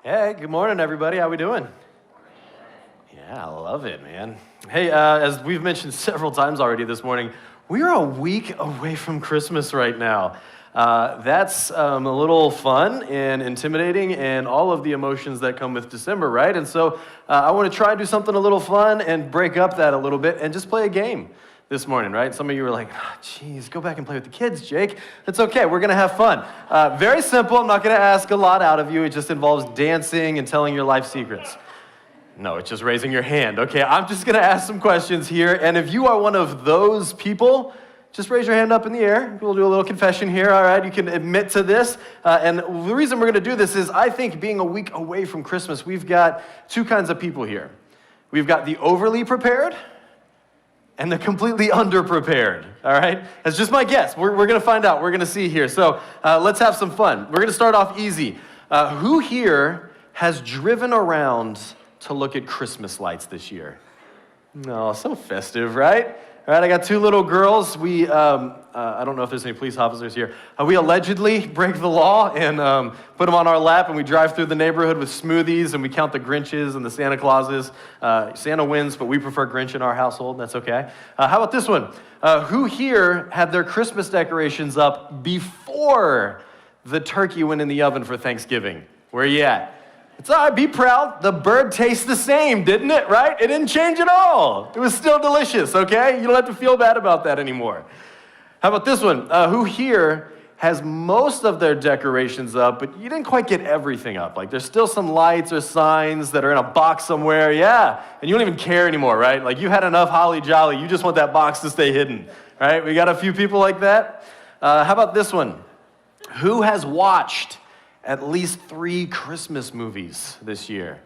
Hey, good morning, everybody. How we doing? Yeah, I love it, man. Hey, as we've mentioned several times already this morning, we are a week away from Christmas right now. That's a little fun and intimidating and all of the emotions that come with December, right? And so I want to try and do something a little fun and break up that a little bit and just play a game this morning, right? Some of you were like, geez, go back and play with the kids, Jake. It's okay, we're gonna have fun. Very simple, I'm not gonna ask a lot out of you. It just involves dancing and telling your life secrets. No, it's just raising your hand. Okay, I'm just gonna ask some questions here, and if you are one of those people, just raise your hand up in the air. We'll do a little confession here, all right? You can admit to this. And the reason we're gonna do this is I think being a week away from Christmas, we've got two kinds of people here. We've got the overly prepared, and the completely underprepared, all right? That's just my guess. We're going to find out. We're going to see here. So let's have some fun. We're going to start off easy. Who here has driven around to look at Christmas lights this year? Oh, so festive, right? All right, I got two little girls. We, I don't know if there's any police officers here. We allegedly break the law and put them on our lap, and we drive through the neighborhood with smoothies, and we count the Grinches and the Santa Clauses. Santa wins, but we prefer Grinch in our household. That's okay. How about this one? Who here had their Christmas decorations up before the turkey went in the oven for Thanksgiving? Where are you at? It's all right, be proud. The bird tastes the same, didn't it, right? It didn't change at all. It was still delicious, okay? You don't have to feel bad about that anymore. How about this one? Who here has most of their decorations up, but you didn't quite get everything up? Like there's still some lights or signs that are in a box somewhere, yeah, and you don't even care anymore, right? Like you had enough holly jolly, you just want that box to stay hidden, right? We got a few people like that. How about this one? Who has watched at least 3 Christmas movies this year?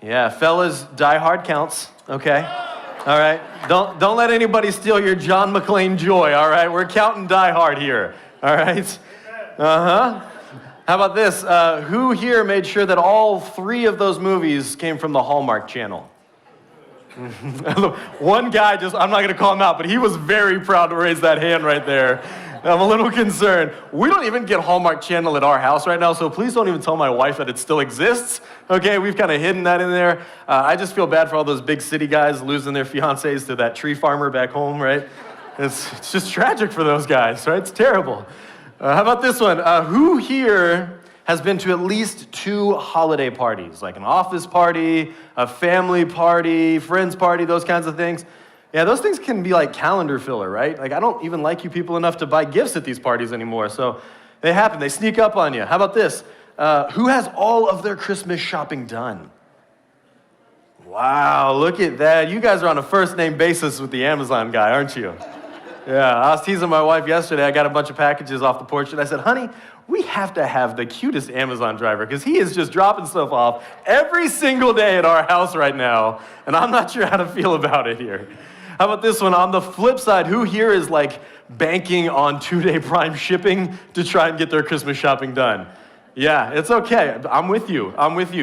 Yeah, fellas, Die Hard counts, okay? All right, don't let anybody steal your John McClane joy, all right? We're counting Die Hard here, all right? Uh-huh. How about this? Who here made sure that all 3 of those movies came from the Hallmark Channel? One guy I'm not gonna call him out, but he was very proud to raise that hand right there. I'm a little concerned. We don't even get Hallmark Channel at our house right now, so please don't even tell my wife that it still exists. Okay, we've kind of hidden that in there. I just feel bad for all those big city guys losing their fiancés to that tree farmer back home, right? It's just tragic for those guys, right? It's terrible. How about this one? Who here has been to at least 2 holiday parties, like an office party, a family party, friends party, those kinds of things? Yeah, those things can be like calendar filler, right? Like, I don't even like you people enough to buy gifts at these parties anymore. So they happen. They sneak up on you. How about this? Who has all of their Christmas shopping done? Wow, look at that. You guys are on a first-name basis with the Amazon guy, aren't you? Yeah, I was teasing my wife yesterday. I got a bunch of packages off the porch, and I said, honey, we have to have the cutest Amazon driver because he is just dropping stuff off every single day at our house right now, and I'm not sure how to feel about it here. How about this one? On the flip side, who here is like banking on 2-day Prime shipping to try and get their Christmas shopping done? Yeah, it's okay. I'm with you.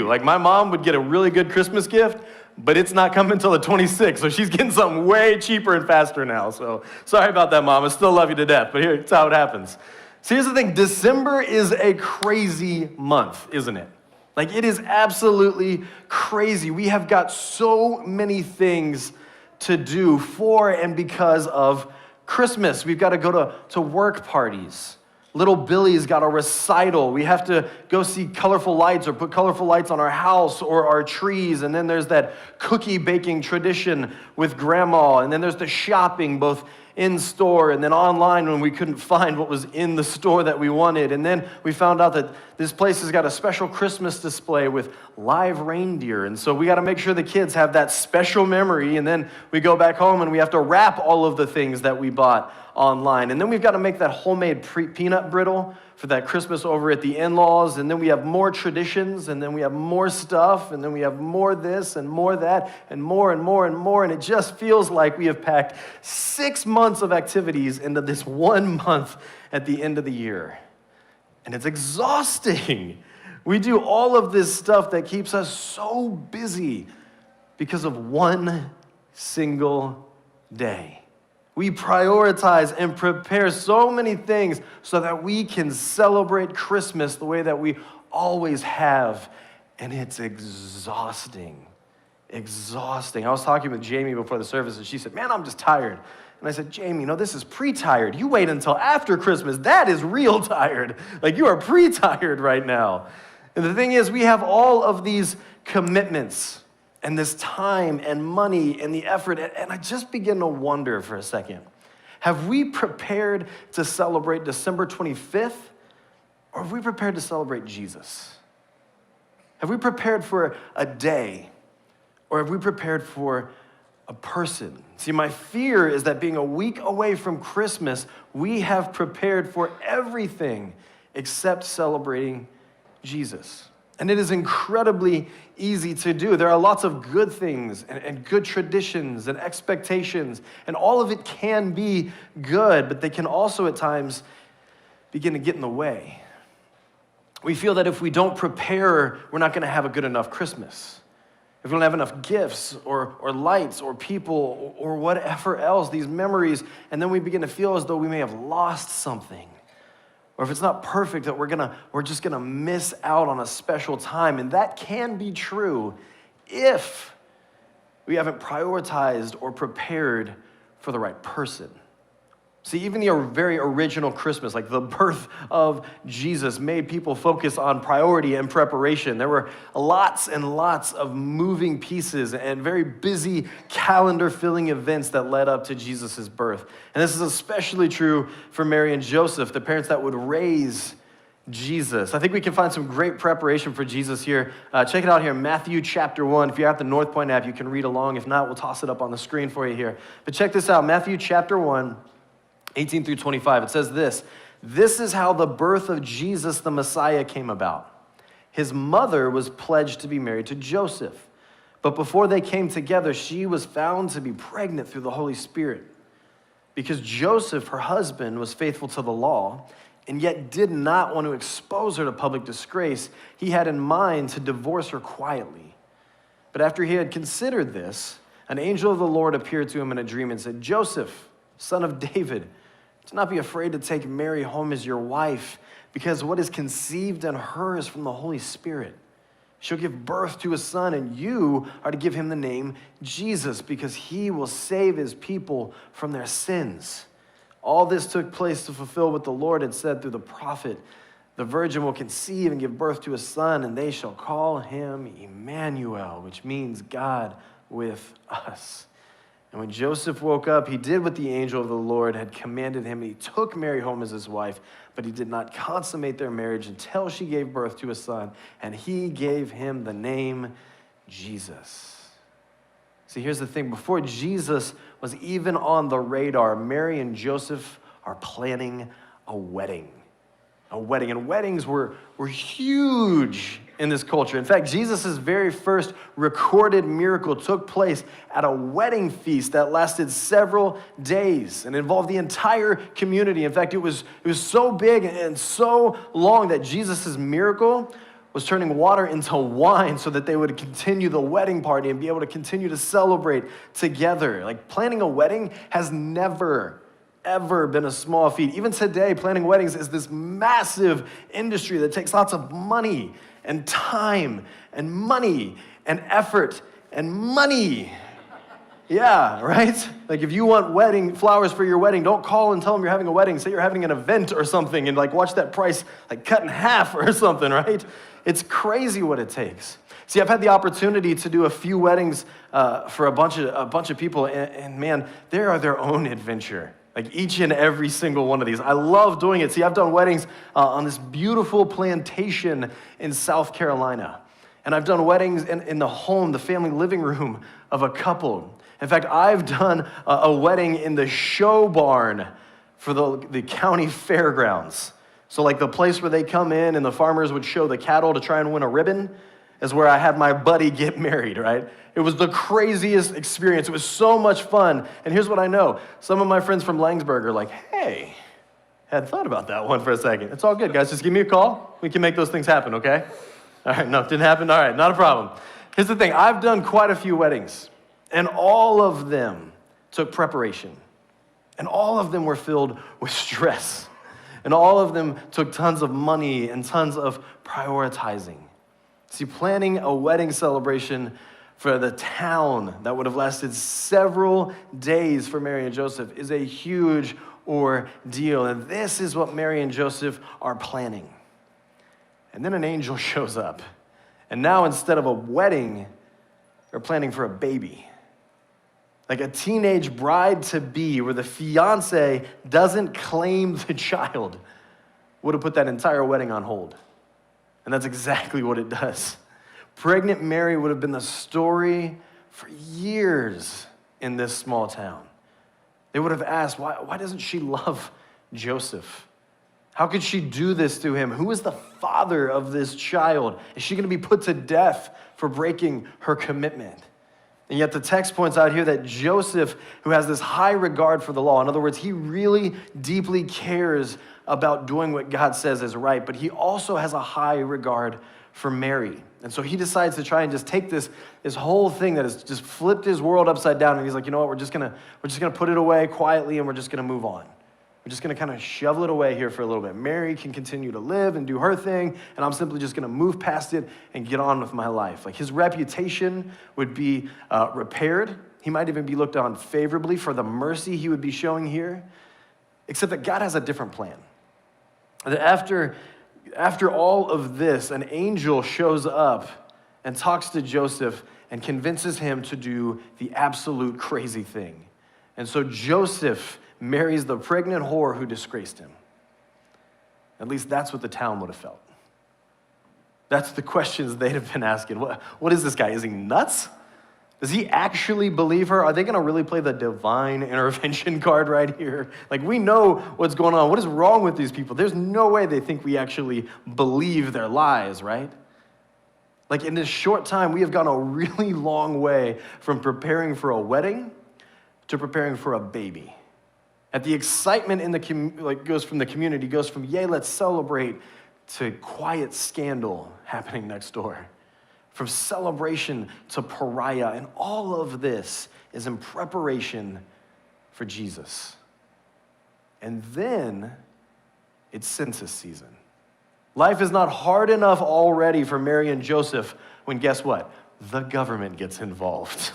Like my mom would get a really good Christmas gift, but it's not coming until the 26th, so she's getting something way cheaper and faster now. So sorry about that, Mom. I still love you to death, but here's how it happens. So here's the thing. December is a crazy month, isn't it? Like it is absolutely crazy. We have got so many things to do for and because of Christmas. We've got to go to work parties. Little Billy's got a recital. We have to go see colorful lights or put colorful lights on our house or our trees. And then there's that cookie baking tradition with grandma. And then there's the shopping, both in store and then online when we couldn't find what was in the store that we wanted. And then we found out that this place has got a special Christmas display with live reindeer. And so we got to make sure the kids have that special memory. And then we go back home and we have to wrap all of the things that we bought online. And then we've got to make that homemade peanut brittle for that Christmas over at the in-laws. And then we have more traditions, and then we have more stuff, and then we have more this and more that, and more and more and more. And it just feels like we have packed 6 months of activities into this 1 month at the end of the year. And it's exhausting. We do all of this stuff that keeps us so busy because of one single day. We prioritize and prepare so many things so that we can celebrate Christmas the way that we always have and it's exhausting. Exhausting. I was talking with Jamie before the service, and she said, man, I'm just tired. And I said, Jamie, this is pre-tired. You wait until after Christmas. That is real tired. Like, you are pre-tired right now. And the thing is, we have all of these commitments and this time and money and the effort. And I just begin to wonder for a second, have we prepared to celebrate December 25th, or have we prepared to celebrate Jesus? Have we prepared for a day, or have we prepared for a person? See, my fear is that being a week away from Christmas, we have prepared for everything except celebrating Jesus. And it is incredibly easy to do. There are lots of good things and good traditions and expectations, and all of it can be good, but they can also at times begin to get in the way. We feel that if we don't prepare, we're not going to have a good enough Christmas. If we don't have enough gifts or lights or people or whatever else, these memories, and then we begin to feel as though we may have lost something. Or if it's not perfect, that we're just gonna miss out on a special time. And that can be true if we haven't prioritized or prepared for the right person. See, even the very original Christmas, like the birth of Jesus, made people focus on priority and preparation. There were lots and lots of moving pieces and very busy calendar-filling events that led up to Jesus' birth. And this is especially true for Mary and Joseph, the parents that would raise Jesus. I think we can find some great preparation for Jesus here. Check it out here, Matthew chapter 1. If you're at the Northpointe app, you can read along. If not, we'll toss it up on the screen for you here. But check this out, Matthew chapter 1. 18 through 25, it says this: this is how the birth of Jesus the Messiah came about. His mother was pledged to be married to Joseph, but before they came together, she was found to be pregnant through the Holy Spirit. Because Joseph, her husband, was faithful to the law, and yet did not want to expose her to public disgrace, he had in mind to divorce her quietly. But after he had considered this, an angel of the Lord appeared to him in a dream and said, Joseph, son of David, do not be afraid to take Mary home as your wife, because what is conceived in her is from the Holy Spirit. She'll give birth to a son, and you are to give him the name Jesus, because he will save his people from their sins. All this took place to fulfill what the Lord had said through the prophet. The virgin will conceive and give birth to a son, and they shall call him Emmanuel, which means God with us. And when Joseph woke up, he did what the angel of the Lord had commanded him. He took Mary home as his wife, but he did not consummate their marriage until she gave birth to a son, and he gave him the name Jesus. See, here's the thing. Before Jesus was even on the radar, Mary and Joseph are planning a wedding. A wedding. And weddings were huge in this culture. In fact, Jesus' very first recorded miracle took place at a wedding feast that lasted several days and involved the entire community. In fact, it was so big and so long that Jesus' miracle was turning water into wine so that they would continue the wedding party and be able to continue to celebrate together. Like, planning a wedding has never ever been a small feat. Even today, planning weddings is this massive industry that takes lots of money and time and money and effort and money. Yeah, right? Like, if you want wedding flowers for your wedding, don't call and tell them you're having a wedding. Say you're having an event or something, and watch that price cut in half or something, right? It's crazy what it takes. See, I've had the opportunity to do a few weddings for a bunch of people, and man, they are their own adventure. Each and every single one of these. I love doing it. See, I've done weddings on this beautiful plantation in South Carolina. And I've done weddings in the home, the family living room of a couple. In fact, I've done a wedding in the show barn for the county fairgrounds. So the place where they come in and the farmers would show the cattle to try and win a ribbon is where I had my buddy get married, right? It was the craziest experience. It was so much fun. And here's what I know. Some of my friends from Langsburg are like, hey, hadn't thought about that one for a second. It's all good, guys. Just give me a call. We can make those things happen, okay? All right, no, didn't happen. All right, not a problem. Here's the thing. I've done quite a few weddings, and all of them took preparation. And all of them were filled with stress. And all of them took tons of money and tons of prioritizing. See, planning a wedding celebration for the town that would have lasted several days for Mary and Joseph is a huge ordeal. And this is what Mary and Joseph are planning. And then an angel shows up. And now instead of a wedding, they're planning for a baby. Like a teenage bride-to-be where the fiance doesn't claim the child would have put that entire wedding on hold. And that's exactly what it does. Pregnant Mary would have been the story for years in this small town. They would have asked, why doesn't she love Joseph? How could she do this to him? Who is the father of this child? Is she going to be put to death for breaking her commitment? And yet the text points out here that Joseph, who has this high regard for the law, in other words, he really deeply cares about doing what God says is right, but he also has a high regard for Mary. And so he decides to try and just take this whole thing that has just flipped his world upside down, and he's like, you know what, we're just gonna put it away quietly, and we're just gonna move on. We're just gonna kind of shovel it away here for a little bit. Mary can continue to live and do her thing, and I'm simply just gonna move past it and get on with my life. Like his reputation would be repaired. He might even be looked on favorably for the mercy he would be showing here, except that God has a different plan. After all of this, an angel shows up and talks to Joseph and convinces him to do the absolute crazy thing. And so Joseph marries the pregnant whore who disgraced him. At least that's what the town would have felt. That's the questions they'd have been asking. What is this guy? Is he nuts? Does he actually believe her? Are they going to really play the divine intervention card right here? Like, we know what's going on. What is wrong with these people? There's no way they think we actually believe their lies, right? Like, in this short time, we have gone a really long way from preparing for a wedding to preparing for a baby. And the excitement in the goes from the community, goes from, yay, let's celebrate, to quiet scandal happening next door. From celebration to pariah. And all of this is in preparation for Jesus. And then it's census season. Life is not hard enough already for Mary and Joseph when, guess what? The government gets involved.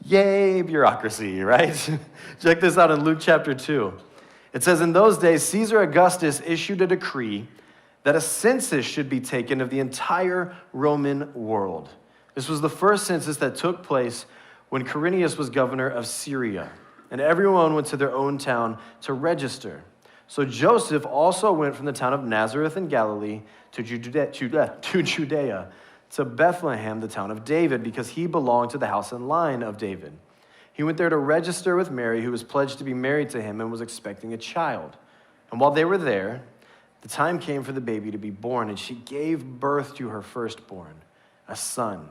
Yay, bureaucracy, right? Check this out in Luke chapter 2. It says, in those days, Caesar Augustus issued a decree that a census should be taken of the entire Roman world. This was the first census that took place when Quirinius was governor of Syria, and everyone went to their own town to register. So Joseph also went from the town of Nazareth in Galilee to Judea, to Bethlehem, the town of David, because he belonged to the house and line of David. He went there to register with Mary, who was pledged to be married to him and was expecting a child. And while they were there, the time came for the baby to be born, and she gave birth to her firstborn, a son.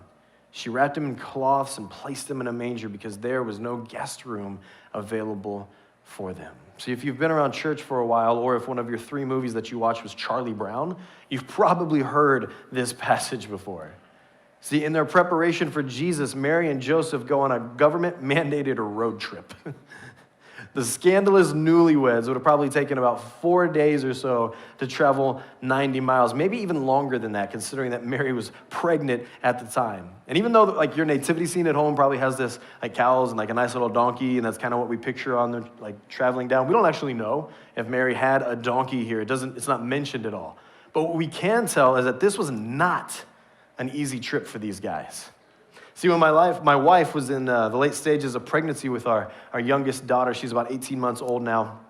She wrapped him in cloths and placed him in a manger because there was no guest room available for them. See, if you've been around church for a while, or if one of your 3 movies that you watched was Charlie Brown, you've probably heard this passage before. See, in their preparation for Jesus, Mary and Joseph go on a government-mandated road trip. The scandalous newlyweds would have probably taken about 4 days or so to travel 90 miles, maybe even longer than that, considering that Mary was pregnant at the time. And even though like your nativity scene at home probably has this like cows and like a nice little donkey, and that's kind of what we picture on the like traveling down, we don't actually know if Mary had a donkey here. It's not mentioned at all. But what we can tell is that this was not an easy trip for these guys. See, when my wife was in the late stages of pregnancy with our youngest daughter, she's about 18 months old now,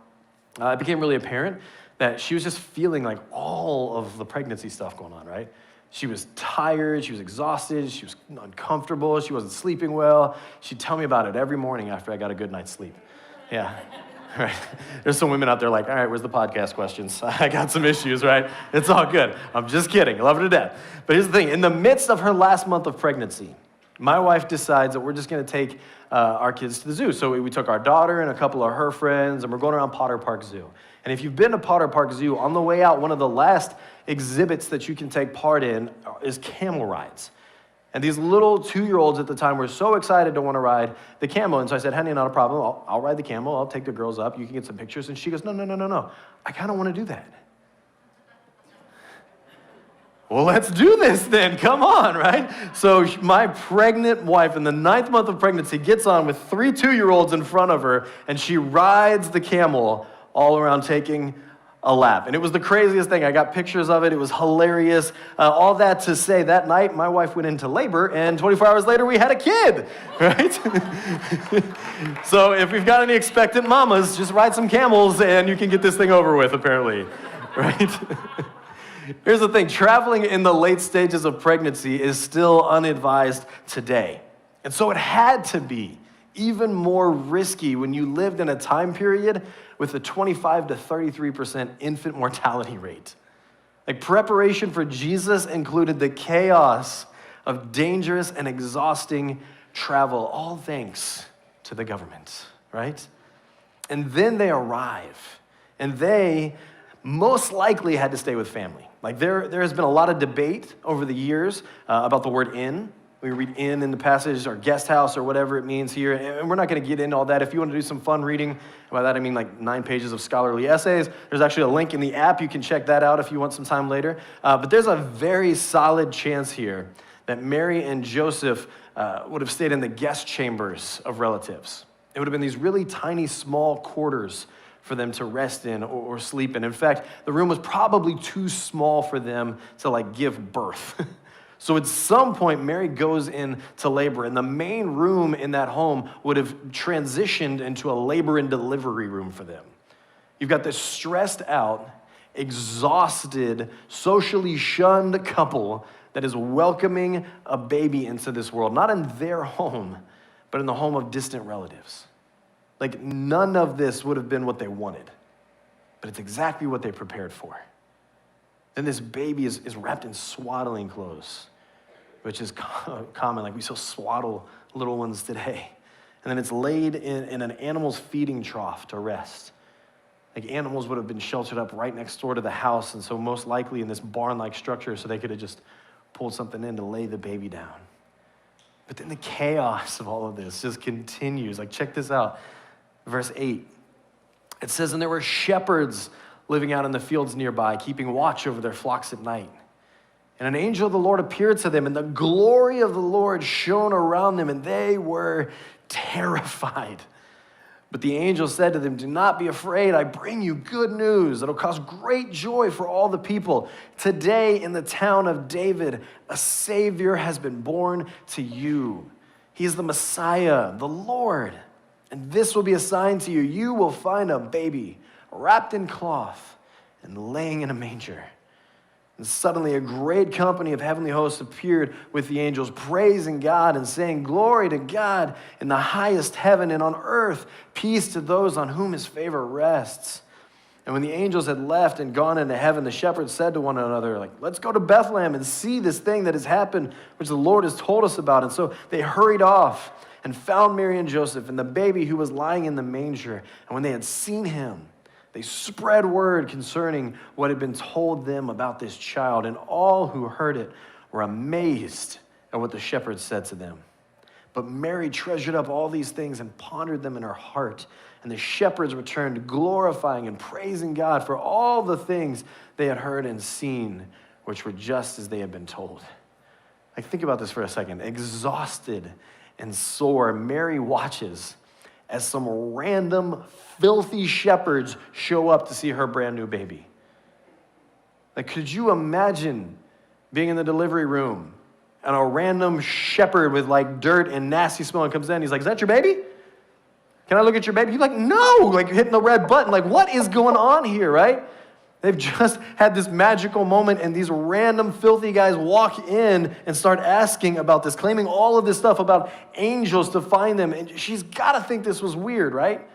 it became really apparent that she was just feeling like all of the pregnancy stuff going on, right? She was tired, she was exhausted, she was uncomfortable, she wasn't sleeping well. She'd tell me about it every morning after I got a good night's sleep. Yeah, right. There's some women out there like, all right, where's the podcast questions? I got some issues, right? It's all good. I'm just kidding. I love her to death. But here's the thing. In the midst of her last month of pregnancy, my wife decides that we're just going to take our kids to the zoo. So we took our daughter and a couple of her friends, and we're going around Potter Park Zoo. And if you've been to Potter Park Zoo, on the way out, one of the last exhibits that you can take part in is camel rides. And these little 2-year-olds at the time were so excited to want to ride the camel. And so I said, honey, not a problem. I'll ride the camel. I'll take the girls up. You can get some pictures. And she goes, no. I kind of want to do that. well, let's do this then. Come on, right? So my pregnant wife in the 9th month of pregnancy gets on with 3 2-year-olds in front of her, and she rides the camel all around taking a lap. And it was the craziest thing. I got pictures of it. It was hilarious. All that to say, that night, my wife went into labor, and 24 hours later, we had a kid, right? So if we've got any expectant mamas, just ride some camels, and you can get this thing over with, apparently, right? Here's the thing. Traveling in the late stages of pregnancy is still unadvised today. And so it had to be even more risky when you lived in a time period with a 25 to 33% infant mortality rate. Like, preparation for Jesus included the chaos of dangerous and exhausting travel, all thanks to the government, right? And then they arrive, and they most likely had to stay with family. Like, there has been a lot of debate over the years about the word inn. We read inn in the passage, or guest house, or whatever it means here. And we're not going to get into all that. If you want to do some fun reading, and by that I mean like 9 pages of scholarly essays, there's actually a link in the app. You can check that out if you want some time later. But there's a very solid chance here that Mary and Joseph would have stayed in the guest chambers of relatives. It would have been these really tiny, small quarters for them to rest in or sleep in. In fact, the room was probably too small for them to like give birth. So at some point, Mary goes into labor, and the main room in that home would have transitioned into a labor and delivery room for them. You've got this stressed out, exhausted, socially shunned couple that is welcoming a baby into this world, not in their home, but in the home of distant relatives. Like, none of this would have been what they wanted, but it's exactly what they prepared for. Then this baby is wrapped in swaddling clothes, which is common. Like, we still swaddle little ones today. And then it's laid in an animal's feeding trough to rest. Like, animals would have been sheltered up right next door to the house, and so most likely in this barn-like structure, so they could have just pulled something in to lay the baby down. But then the chaos of all of this just continues. Like, check this out. Verse 8. It says, and there were shepherds living out in the fields nearby, keeping watch over their flocks at night. And an angel of the Lord appeared to them, and the glory of the Lord shone around them, and they were terrified. But the angel said to them, do not be afraid. I bring you good news that'll cause great joy for all the people. Today in the town of David, a Savior has been born to you. He is the Messiah, the Lord. And this will be a sign to you. You will find a baby wrapped in cloth and laying in a manger. And suddenly a great company of heavenly hosts appeared with the angels, praising God and saying, glory to God in the highest heaven, and on earth peace to those on whom his favor rests. And when the angels had left and gone into heaven, the shepherds said to one another, like, let's go to Bethlehem and see this thing that has happened, which the Lord has told us about. And so they hurried off and found Mary and Joseph and the baby who was lying in the manger. And when they had seen him, they spread word concerning what had been told them about this child, and all who heard it were amazed at what the shepherds said to them. But Mary treasured up all these things and pondered them in her heart. And the shepherds returned, glorifying and praising God for all the things they had heard and seen, which were just as they had been told. Like, think about this for a second. Exhausted and sore, Mary watches as some random filthy shepherds show up to see her brand new baby. Like, could you imagine being in the delivery room and a random shepherd with like dirt and nasty smell comes in? He's like, is that your baby? Can I look at your baby? You're like, no, like hitting the red button. Like, what is going on here, right? They've just had this magical moment, and these random filthy guys walk in and start asking about this, claiming all of this stuff about angels to find them. And she's got to think this was weird, right?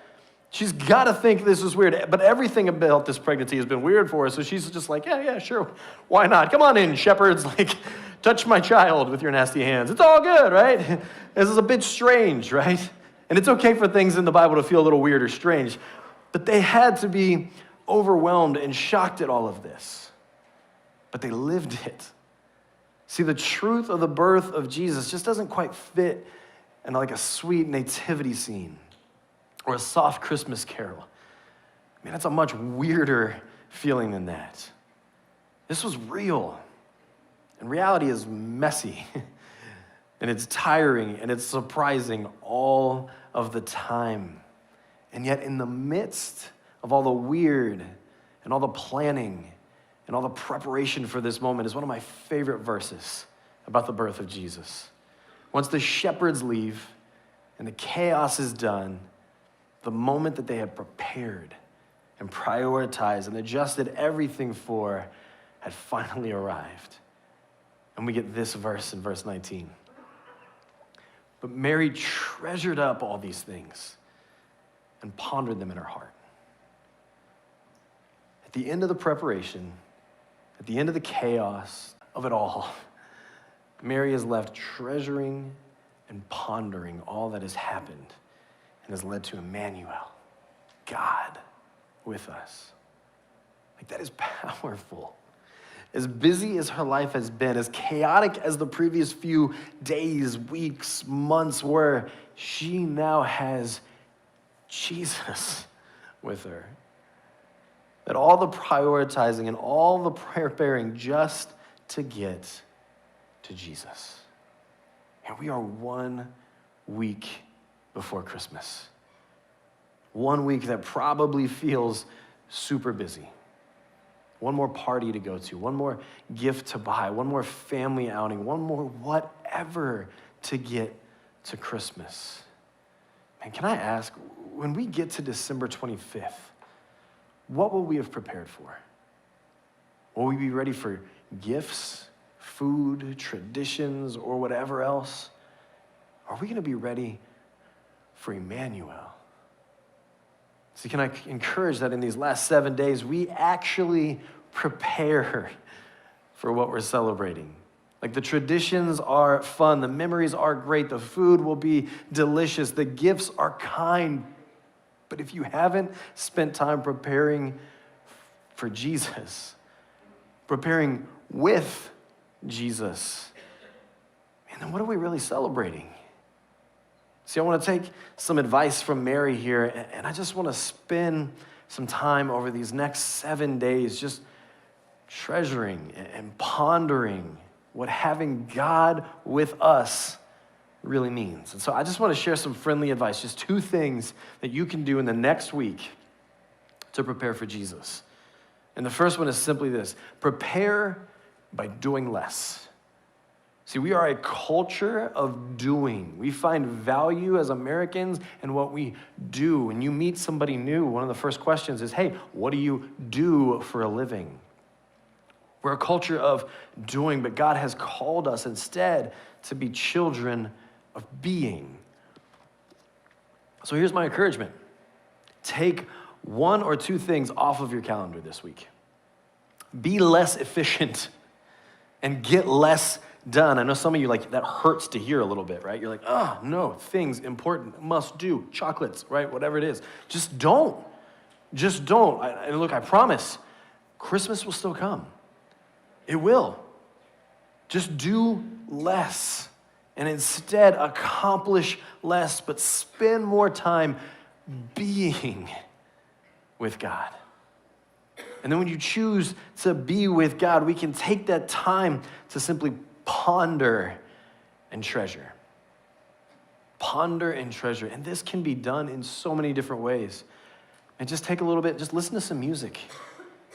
She's got to think this is weird. But everything about this pregnancy has been weird for her, so she's just like, yeah, sure. Why not? Come on in, shepherds. Like, touch my child with your nasty hands. It's all good, right? This is a bit strange, right? And it's okay for things in the Bible to feel a little weird or strange. But they had to be overwhelmed and shocked at all of this. But they lived it. See, the truth of the birth of Jesus just doesn't quite fit in like a sweet nativity scene or a soft Christmas carol. I mean, that's a much weirder feeling than that. This was real. And reality is messy, and it's tiring, and it's surprising all of the time. And yet in the midst of all the weird and all the planning and all the preparation for this moment is one of my favorite verses about the birth of Jesus. Once the shepherds leave and the chaos is done, the moment that they had prepared and prioritized and adjusted everything for had finally arrived. And we get this verse in verse 19. But Mary treasured up all these things and pondered them in her heart. At the end of the preparation, at the end of the chaos of it all, Mary is left treasuring and pondering all that has happened and has led to Emmanuel, God with us. Like, that is powerful. As busy as her life has been, as chaotic as the previous few days, weeks, months were, she now has Jesus with her. That all the prioritizing and all the preparing just to get to Jesus. And we are 1 week before Christmas. 1 week that probably feels super busy. One more party to go to, one more gift to buy, one more family outing, one more whatever to get to Christmas. Man, can I ask, when we get to December 25th, what will we have prepared for? Will we be ready for gifts, food, traditions, or whatever else? Are we going to be ready for Emmanuel? See, can I encourage that in these last 7 days, we actually prepare for what we're celebrating? Like, the traditions are fun, the memories are great, the food will be delicious, the gifts are kind. But if you haven't spent time preparing for Jesus, preparing with Jesus, man, then what are we really celebrating? See, I want to take some advice from Mary here, and I just want to spend some time over these next 7 days just treasuring and pondering what having God with us really means. And so I just want to share some friendly advice, just 2 things that you can do in the next week to prepare for Jesus. And the first one is simply this: prepare by doing less. See, we are a culture of doing. We find value as Americans in what we do. When you meet somebody new, one of the first questions is, hey, what do you do for a living? We're a culture of doing, but God has called us instead to be children of being. So here's my encouragement. Take 1 or 2 things off of your calendar this week. Be less efficient and get less done. I know some of you, like, that hurts to hear a little bit, right? You're like, oh, no, things important, must do, chocolates, right? Whatever it is. Just don't. Just don't. And look, I promise, Christmas will still come. It will. Just do less and instead accomplish less, but spend more time being with God. And then when you choose to be with God, we can take that time to simply ponder and treasure. Ponder and treasure. And this can be done in so many different ways. And just take a little bit, just listen to some music.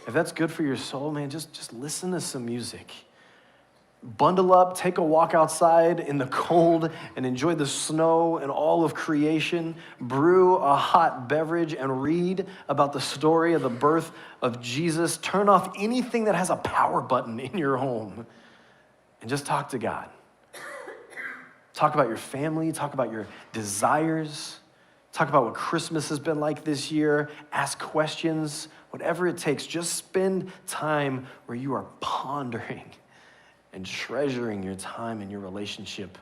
If that's good for your soul, man, just listen to some music. Bundle up, take a walk outside in the cold and enjoy the snow and all of creation. Brew a hot beverage and read about the story of the birth of Jesus. Turn off anything that has a power button in your home and just talk to God. Talk about your family, talk about your desires, talk about what Christmas has been like this year, ask questions, whatever it takes. Just spend time where you are pondering and treasuring your time and your relationship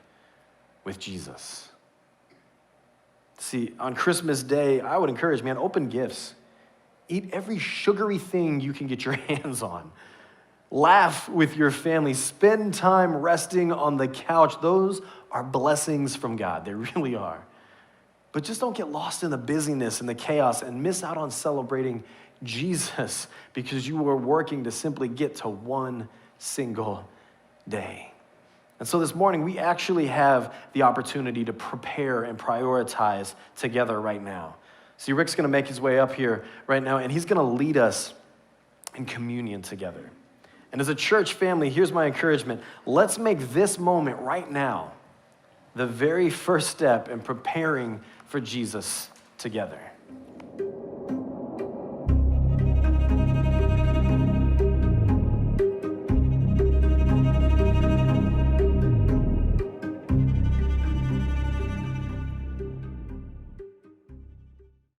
with Jesus. See, on Christmas Day, I would encourage, man, open gifts. Eat every sugary thing you can get your hands on. Laugh with your family. Spend time resting on the couch. Those are blessings from God. They really are. But just don't get lost in the busyness and the chaos and miss out on celebrating Jesus because you were working to simply get to one single day. And so this morning, we actually have the opportunity to prepare and prioritize together right now. See, Rick's going to make his way up here right now, and he's going to lead us in communion together. And as a church family, here's my encouragement. Let's make this moment right now the very first step in preparing for Jesus together.